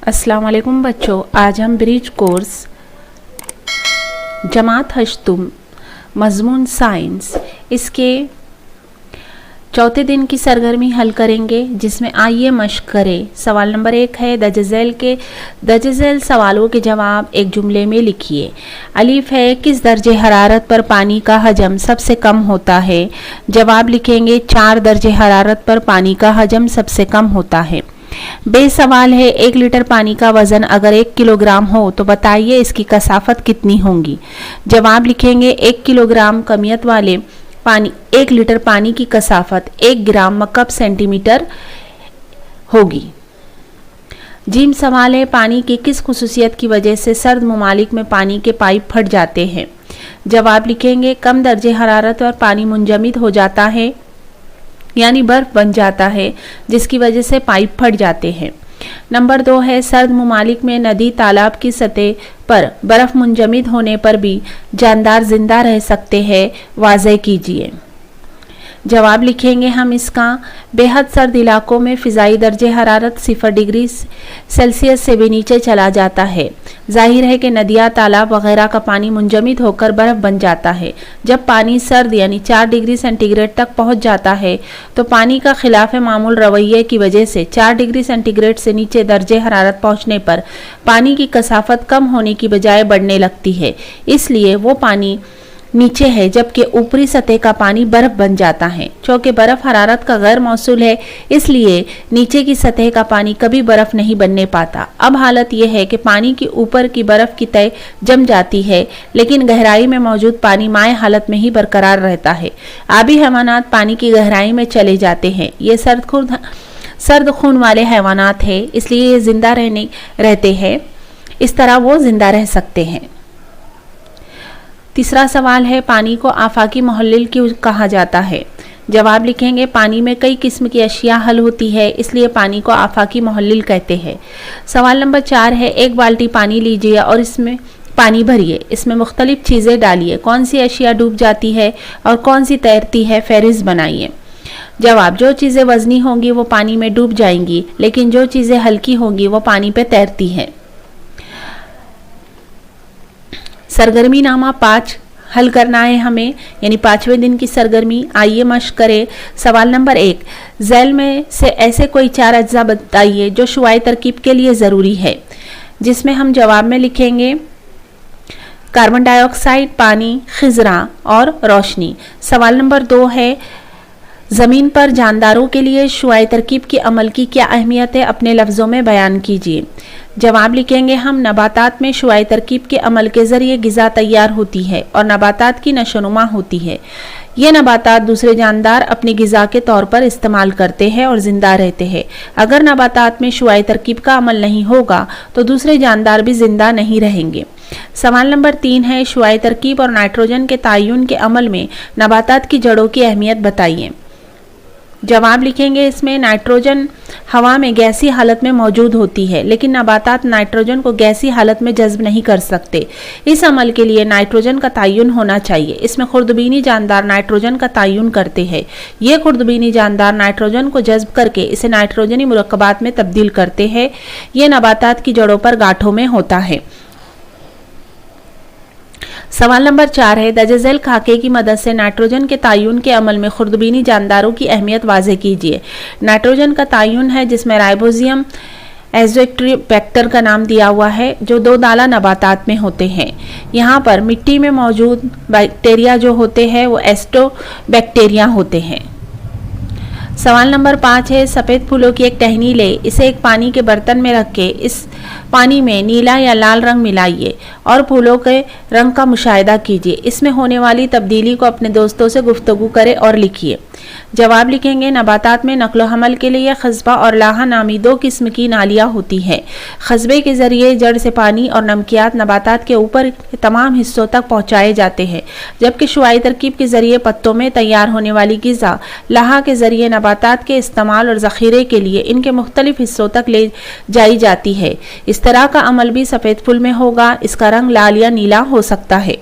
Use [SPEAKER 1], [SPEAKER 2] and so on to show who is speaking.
[SPEAKER 1] अस्सलाम वालेकुम बच्चों, आज हम ब्रिज कोर्स जमात हश्तुम मजमून साइंस इसके चौथे दिन की सरगर्मी हल करेंगे, जिसमें आइए मश्क करें। सवाल नंबर 1 है दजज़ैल सवालों के जवाब एक जुमले में लिखिए। अलीफ है, किस दर्जे हरारत पर पानी का हजम सबसे कम होता है? जवाब लिखेंगे 4 दर्जे हरारत पर पानी का हजम सबसे कम होता है। बे सवाल है, 1 लीटर पानी का वजन अगर 1 किलोग्राम हो तो बताइए इसकी कसाफत कितनी होगी? जवाब लिखेंगे 1 किलोग्राम कमियत वाले 1 लीटर पानी की कसाफत 1 ग्राम मकब सेंटीमीटर होगी। जीम सवाल है, पानी की किस खुसूसियत की वजह से सर्द ममालिक में पानी के पाइप फट जाते हैं? जवाब लिखेंगे कम दर्जे हरारत पर पानी मुंजमद हो जाता है, यानी बर्फ बन जाता है, जिसकी वजह से पाइप फट जाते हैं। नंबर 2 है, सर्द ममालिक में नदी तालाब की सतह पर बर्फ मुंजमद होने पर भी जानदार जिंदा रह सकते हैं, वाज़ेह कीजिए। जवाब लिखेंगे हम इसका बेहद सर्द इलाकों में फ़िज़ाई दर्जे हरारत 0 डिग्री सेल्सियस से भी नीचे चला जाता है। जाहिर है कि नदियाँ तालाब वगैरह का पानी मुंजमद होकर बर्फ़ बन जाता है। जब पानी सर्द यानी 4 डिग्री सेंटीग्रेड तक पहुँच जाता है तो पानी का खिलाफ मामूल रवैये की वजह से 4 डिग्री सेंटीग्रेड से नीचे दर्जे हरारत पहुँचने पर पानी की कसाफत कम होने की बजाय बढ़ने लगती है। इसलिए वो पानी नीचे है, जबकि ऊपरी सतह का पानी बर्फ बन जाता है। चूँकि बर्फ हरारत का गैर मौसूल है, इसलिए नीचे की सतह का पानी कभी बर्फ नहीं बनने पाता। अब हालत यह है कि पानी की ऊपर की बर्फ की तह जम जाती है, लेकिन गहराई में मौजूद पानी माए हालत में ही बरकरार रहता है। आबी हैवानात पानी की गहराई में चले जाते हैं। ये सर्द खून वाले हैवानात हैं, इसलिए ये जिंदा रहते हैं। इस तरह वो जिंदा रह सकते हैं। तीसरा सवाल है, पानी को आफाकी मुहल्लिल क्यों कहा जाता है? जवाब लिखेंगे पानी में कई किस्म की अशिया हल होती है, इसलिए पानी को आफाकी मुहल्लिल कहते हैं। सवाल नंबर 4 है, 1 बाल्टी पानी लीजिए और इसमें पानी भरिए, इसमें मुख्तलिफ चीज़ें डालिए, कौन सी अशिया डूब जाती है और कौन सी तैरती है, फहरिस्त बनाइए। जवाब, जो चीज़ें वजनी होंगी वो पानी में डूब जाएंगी, लेकिन जो चीज़ें हल्की होंगी वो पानी पे तैरती हैं। सरगर्मी नामा 5 हल करना है हमें, यानी 5वें दिन की सरगर्मी। आइए मश्क करें। सवाल नंबर 1, झैल में से ऐसे कोई 4 अज्जा बताइए जो शुआई तरकीब के लिए ज़रूरी है, जिसमें हम जवाब में लिखेंगे कार्बन डाइऑक्साइड, पानी, खिजरा और रोशनी। सवाल नंबर 2 है, ज़मीन पर जानदारों के लिए शुआई तरकीब की अमल की क्या अहमियत है, अपने लफ्ज़ों में बयान कीजिए। जवाब लिखेंगे हम नबातात में शुआई तरकीब के अमल के ज़रिए ग़िज़ा तैयार होती है और नबातात की नशोनुमा होती है। ये नबातात दूसरे जानदार अपनी ग़िज़ा के तौर पर इस्तेमाल करते हैं और ज़िंदा रहते हैं। अगर नबातात में शुआई तरकीब का अमल नहीं होगा तो दूसरे जानदार भी ज़िंदा नहीं रहेंगे। सवाल नंबर 3 है, शुआई तरकीब और नाइट्रोजन के तयन के अमल में नबातात की जड़ों की अहमियत बताइए। जवाब लिखेंगे इसमें नाइट्रोजन हवा में गैसी हालत में मौजूद होती है, लेकिन नबातात नाइट्रोजन को गैसी हालत में जज्ब नहीं कर सकते। इस अमल के लिए नाइट्रोजन का तयन होना चाहिए। इसमें खुर्दबीनी जानदार नाइट्रोजन का तयन करते हैं। ये खुर्दबीनी जानदार नाइट्रोजन को जज्ब करके इसे नाइट्रोजनी मुरक्कबात में तब्दील करते हैं। ये नबातात की जड़ों पर गांठों में होता है। सवाल नंबर 4 है, दजज़ैल खाके की मदद से नाइट्रोजन के तयन के अमल में खुर्दबीनी जानदारों की अहमियत वाज़ेह कीजिए। नाइट्रोजन का तयन है जिसमें राइबोसियम एज़ोट्रोबैक्टर का नाम दिया हुआ है, जो 2 दाला नबातात में होते हैं। यहाँ पर मिट्टी में मौजूद बैक्टीरिया जो होते हैं वो एस्टोबैक्टीरिया होते हैं। सवाल नंबर 5 है, सफ़ेद फूलों की एक टहनी ले, इसे एक पानी के बर्तन में रख के इस पानी में नीला या लाल रंग मिलाइए और फूलों के रंग का मुशाहिदा कीजिए। इसमें होने वाली तब्दीली को अपने दोस्तों से गुफ्तगू करें और लिखिए। जवाब लिखेंगे नबातात में नक्लो हमल के लिए खस्बा और लाहा नामी 2 किस्म की नालियाँ होती हैं। खस्बे के ज़रिए जड़ से पानी और नमकियात नबातात के ऊपर के तमाम हिस्सों तक पहुँचाए जाते हैं, जबकि शुआई तरकीब के ज़रिए पत्तों में तैयार होने वाली ग़िज़ा लाहा के ज़रिए नबातात के इस्तेमाल और ज़ख़ीरे के लिए इनके मुख्तलिफ हिस्सों तक ले जाई जाती है। इस तरह का अमल भी सफ़ेद फूल में होगा। इसका रंग लाल या नीला हो सकता है।